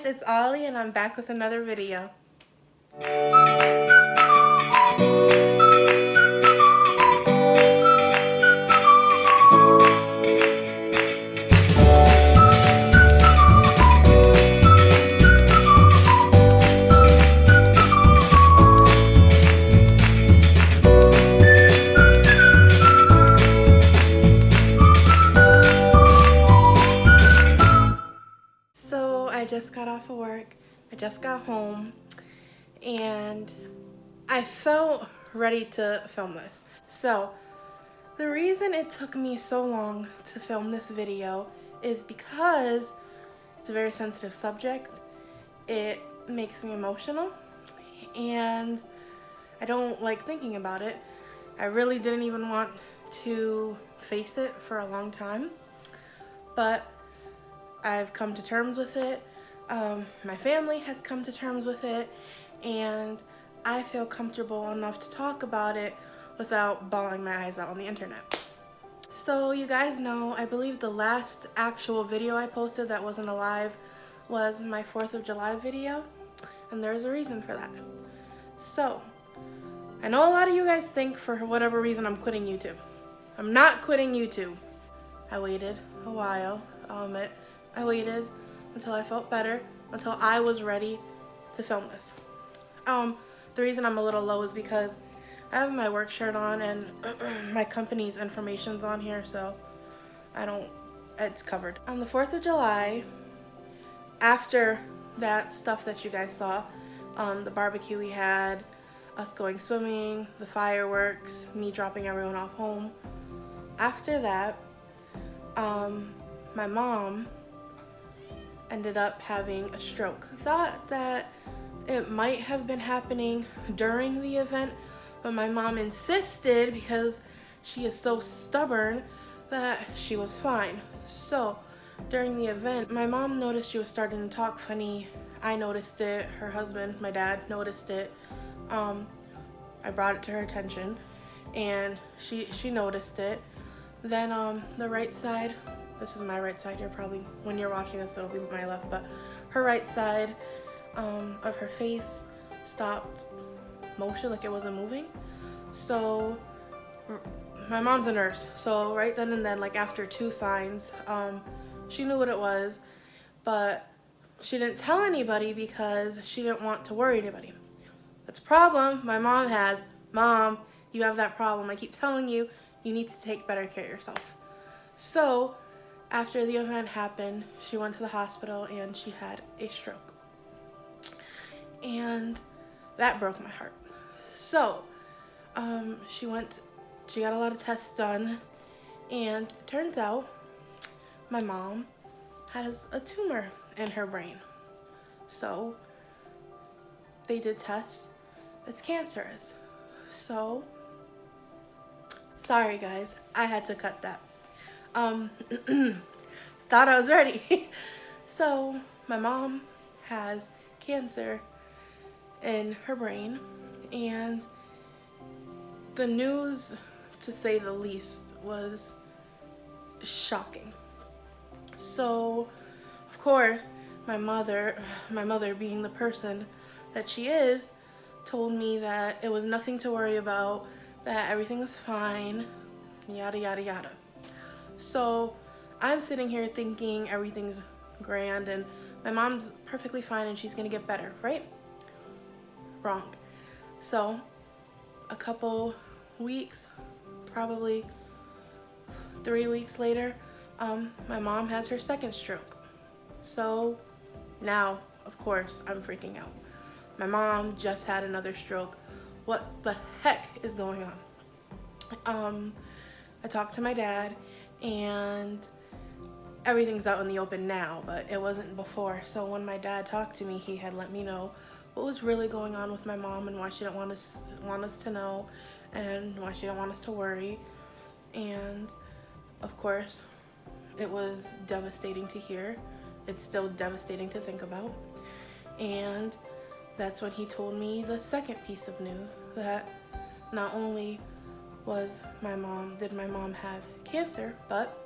guys, it's Ollie and I'm back with another video. So I just got off of work, I just got home, and I felt ready to film this. So the reason it took me so long to film this video is because it's a very sensitive subject. It makes me emotional and I don't like thinking about it. I really didn't even want to face it for a long time, but I've come to terms with it. My family has come to terms with it, and I feel comfortable enough to talk about it without bawling my eyes out on the internet. So you guys know, I believe the last actual video I posted that wasn't a live was my 4th of July video, and there's a reason for that. So, I know a lot of you guys think for whatever reason I'm quitting YouTube. I'm not quitting YouTube. I waited a while, I'll admit. I waited until I felt better, until I was ready to film this. The reason I'm a little low is because I have my work shirt on and my company's information's on here, so it's covered. On the 4th of July, after that stuff that you guys saw, the barbecue we had, us going swimming, the fireworks, me dropping everyone off home. After that, my mom ended up having a stroke. I thought that it might have been happening during the event, but my mom insisted, because she is so stubborn, that she was fine. So during the event, my mom noticed she was starting to talk funny. I noticed it, her husband, my dad, noticed it. I brought it to her attention and she noticed it. Then the right side, this is my right side, when you're watching this it'll be my left, but her right side of her face stopped motion, like it wasn't moving. So my mom's a nurse, so right then and then, like after 2 signs, she knew what it was, but she didn't tell anybody because she didn't want to worry anybody. That's a problem my mom has. Mom, you have that problem. I keep telling you, you need to take better care of yourself. So after the event happened, she went to the hospital and she had a stroke. And that broke my heart. So she got a lot of tests done, and it turns out my mom has a tumor in her brain. So they did tests. It's cancerous. So sorry guys, I had to cut that. Thought I was ready. So my mom has cancer in her brain, and the news, to say the least, was shocking. So of course my mother being the person that she is, told me that it was nothing to worry about, that everything was fine, yada yada yada. So I'm sitting here thinking everything's grand and my mom's perfectly fine and she's gonna get better, right? Wrong. So a couple weeks, probably 3 weeks later, my mom has her second stroke. So now, of course, I'm freaking out. My mom just had another stroke. What the heck is going on? I talked to my dad, and everything's out in the open now, but it wasn't before. So when my dad talked to me, he had let me know what was really going on with my mom and why she didn't want us to know, and why she didn't want us to worry. And of course, it was devastating to hear. It's still devastating to think about. And that's when he told me the second piece of news, that not only did my mom have cancer, but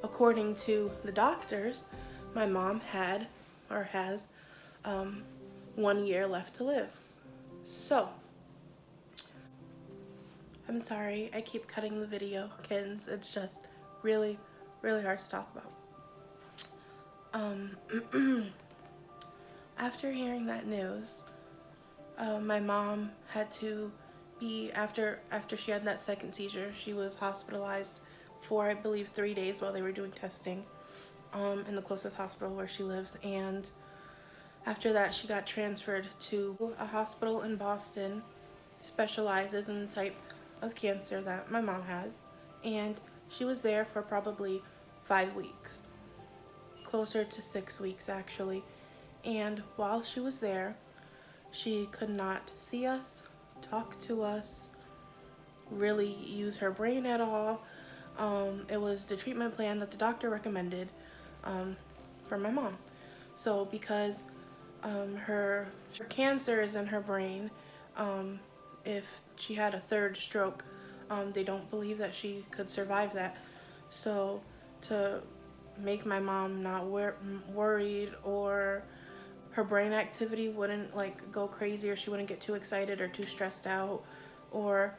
according to the doctors, my mom had or has 1 year left to live. So, I'm sorry, I keep cutting the video, kids. It's just really, really hard to talk about. After hearing that news, my mom had to be, after she had that second seizure, she was hospitalized for, I believe, 3 days while they were doing testing in the closest hospital where she lives. And after that, she got transferred to a hospital in Boston, specializes in the type of cancer that my mom has. And she was there for probably 5 weeks, closer to 6 weeks actually. And while she was there, she could not see us, talk to us, really use her brain at all. It was the treatment plan that the doctor recommended for my mom. So because her cancer is in her brain, if she had a third stroke, they don't believe that she could survive that. So to make my mom not worried, or her brain activity wouldn't like go crazy, or she wouldn't get too excited or too stressed out or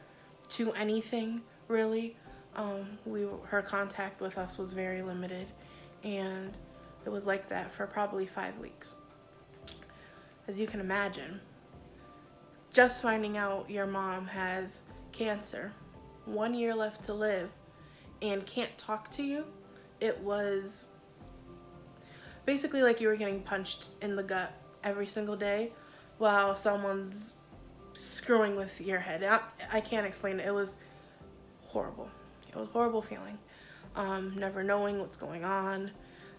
too anything really, her contact with us was very limited, and it was like that for probably 5 weeks. As you can imagine, just finding out your mom has cancer, 1 year left to live, and can't talk to you, it was basically like you were getting punched in the gut every single day while someone's screwing with your head. I can't explain it. It was horrible. It was a horrible feeling. Never knowing what's going on.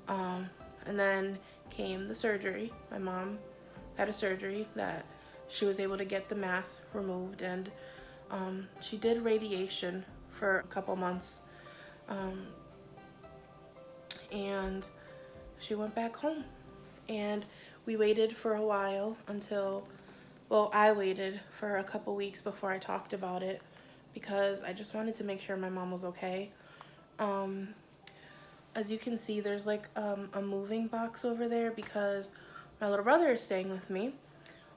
And then came the surgery. My mom had a surgery that she was able to get the mass removed, and she did radiation for a couple months. And she went back home, and we waited for a while until, well, I waited for a couple weeks before I talked about it because I just wanted to make sure my mom was okay. As you can see, there's like a moving box over there because my little brother is staying with me.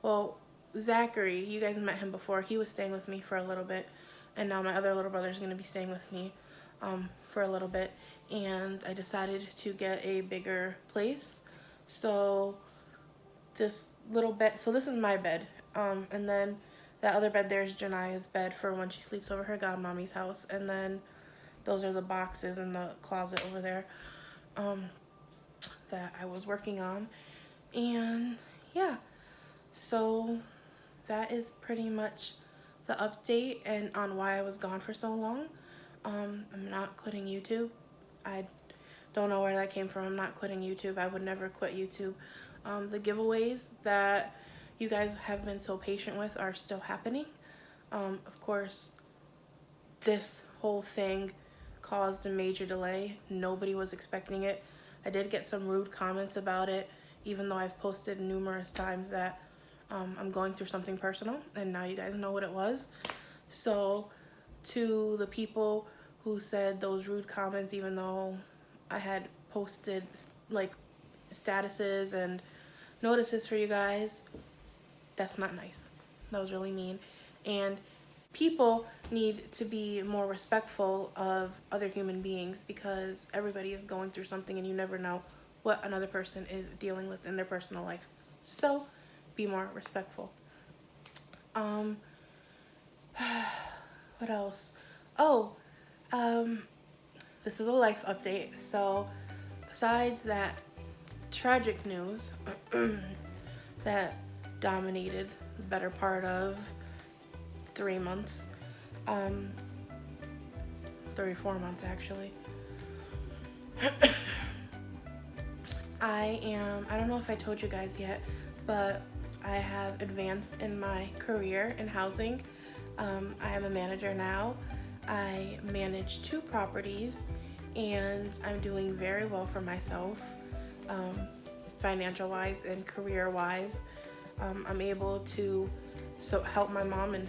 Well, Zachary, you guys met him before. He was staying with me for a little bit, and now my other little brother is going to be staying with me for a little bit. And I decided to get a bigger place. So this little bed, so this is my bed, and then that other bed there is Jania's bed for when she sleeps over her godmommy's house, and then those are the boxes in the closet over there that I was working on. And yeah, so that is pretty much the update and on why I was gone for so long. I'm not quitting YouTube. I don't know where that came from. I'm not quitting YouTube. I would never quit YouTube. The giveaways that you guys have been so patient with are still happening. Of course, this whole thing caused a major delay. Nobody was expecting it. I did get some rude comments about it, even though I've posted numerous times that I'm going through something personal, and now you guys know what it was. So to the people who said those rude comments, even though I had posted like statuses and notices for you guys, that's not nice. That was really mean. And people need to be more respectful of other human beings because everybody is going through something, and you never know what another person is dealing with in their personal life. So be more respectful. What else? Oh, this is a life update. So besides that tragic news that dominated the better part of 3 months, 34 months actually, I don't know if I told you guys yet, but I have advanced in my career in housing. I am a manager now. I manage 2 properties, and I'm doing very well for myself, financial wise and career wise. I'm able to help my mom and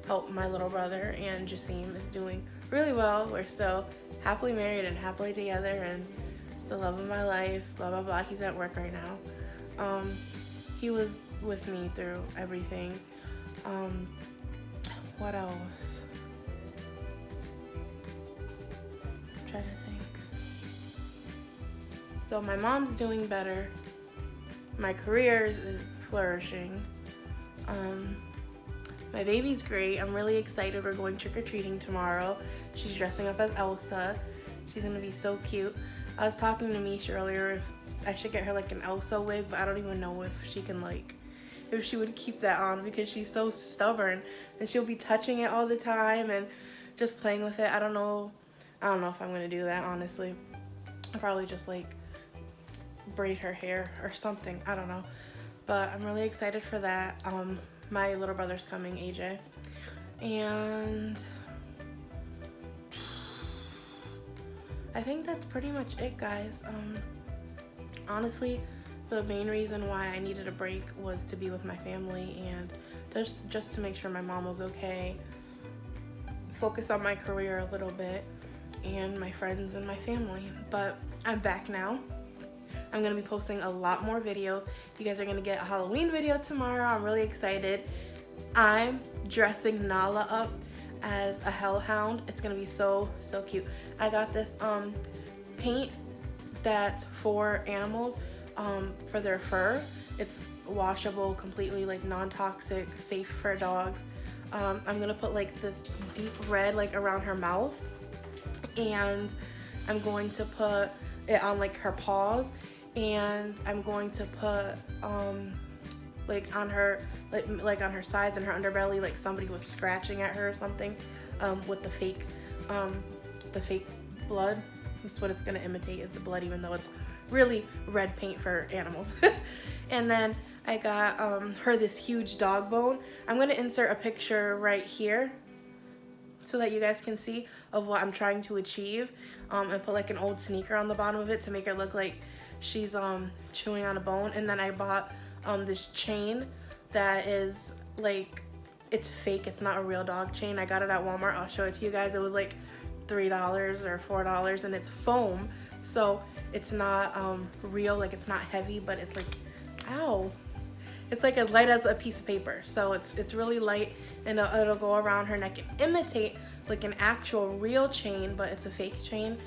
help my little brother, and Jasim is doing really well. We're still happily married and happily together, and it's the love of my life, blah blah blah. He's at work right now. he was with me through everything. What else? I'm trying to think. So my mom's doing better. My career is flourishing. My baby's great. I'm really excited. We're going trick-or-treating tomorrow. She's dressing up as Elsa. She's gonna be so cute. I was talking to Mish earlier if I should get her like an Elsa wig, but I don't even know if she can if she would keep that on because she's so stubborn and she'll be touching it all the time and just playing with it. I don't know if I'm gonna do that, honestly. I'll probably just braid her hair or something. I don't know. But I'm really excited for that. My little brother's coming, AJ. And I think that's pretty much it, guys. Honestly, the main reason why I needed a break was to be with my family and just to make sure my mom was okay, focus on my career a little bit, and my friends and my family. But I'm back now. I'm gonna be posting a lot more videos. You guys are gonna get a Halloween video tomorrow. I'm really excited. I'm dressing Nala up as a hellhound. It's gonna be so cute. I got this paint that's for animals, for their fur. It's washable, completely non-toxic, safe for dogs. I'm gonna put this deep red around her mouth, and I'm going to put it on her paws, and I'm going to put on her on her sides and her underbelly, like somebody was scratching at her or something, with the fake blood. That's what it's gonna imitate, is the blood, even though it's really red paint for animals. And then I got her this huge dog bone. I'm gonna insert a picture right here so that you guys can see of what I'm trying to achieve, and put an old sneaker on the bottom of it to make her look like she's chewing on a bone. And then I bought this chain that is it's fake, it's not a real dog chain. I got it at Walmart. I'll show it to you guys. It was $3 or $4, and it's foam, so it's not real, it's not heavy, but it's ow, it's as light as a piece of paper. So it's really light, and it'll go around her neck and imitate an actual real chain, but it's a fake chain,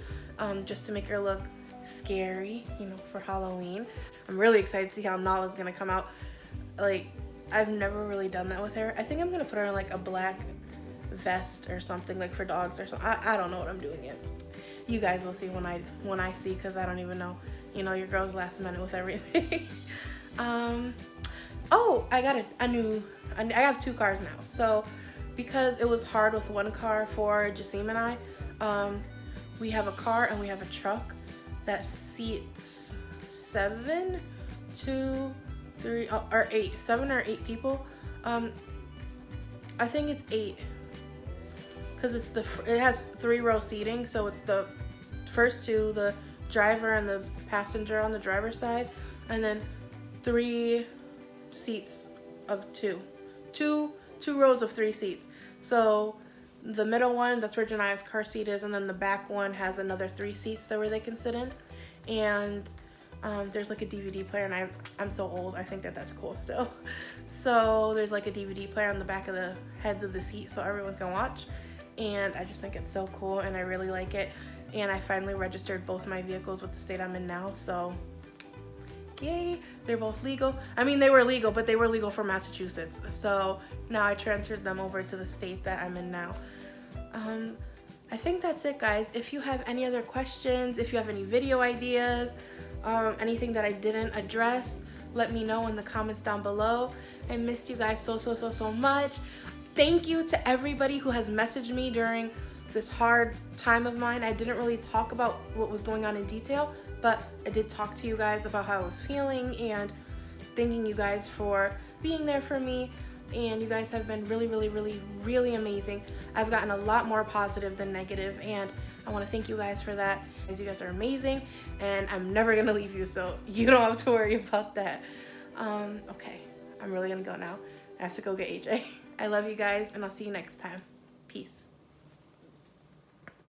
just to make her look scary, for Halloween. I'm really excited to see how Nala's gonna come out. I've never really done that with her. I think I'm gonna put her in a black vest or something, for dogs or something. I don't know what I'm doing yet. You guys will see when I see, because I don't even know. Your girl's last minute with everything. Oh, I got I have 2 cars now. So because it was hard with one car for Jasim and I, we have a car and we have a truck that seats 7 or 8 people. I think it's 8, because it has 3-row seating, so it's the first 2, the driver and the passenger on the driver's side, and then 3 seats of 2 rows of 3 seats. So the middle one, that's where Jania's car seat is, and then the back one has another 3 seats where they can sit in. And there's a DVD player, and I'm so old, I think that's cool still. So there's a DVD player on the back of the heads of the seat so everyone can watch, and I just think it's so cool, and I really like it. And I finally registered both my vehicles with the state I'm in now, so yay, they're both legal. I mean, they were legal, but they were legal for Massachusetts, so now I transferred them over to the state that I'm in now. I think that's it, guys. If you have any other questions, if you have any video ideas, anything that I didn't address, let me know in the comments down below. I missed you guys so much. Thank you to everybody who has messaged me during this hard time of mine. I didn't really talk about what was going on in detail, but I did talk to you guys about how I was feeling, and thanking you guys for being there for me. And you guys have been really amazing. I've gotten a lot more positive than negative, and I want to thank you guys for that. You guys are amazing, and I'm never gonna leave you, so you don't have to worry about that. Okay, I'm really gonna go now. I have to go get AJ. I love you guys, and I'll see you next time. Peace.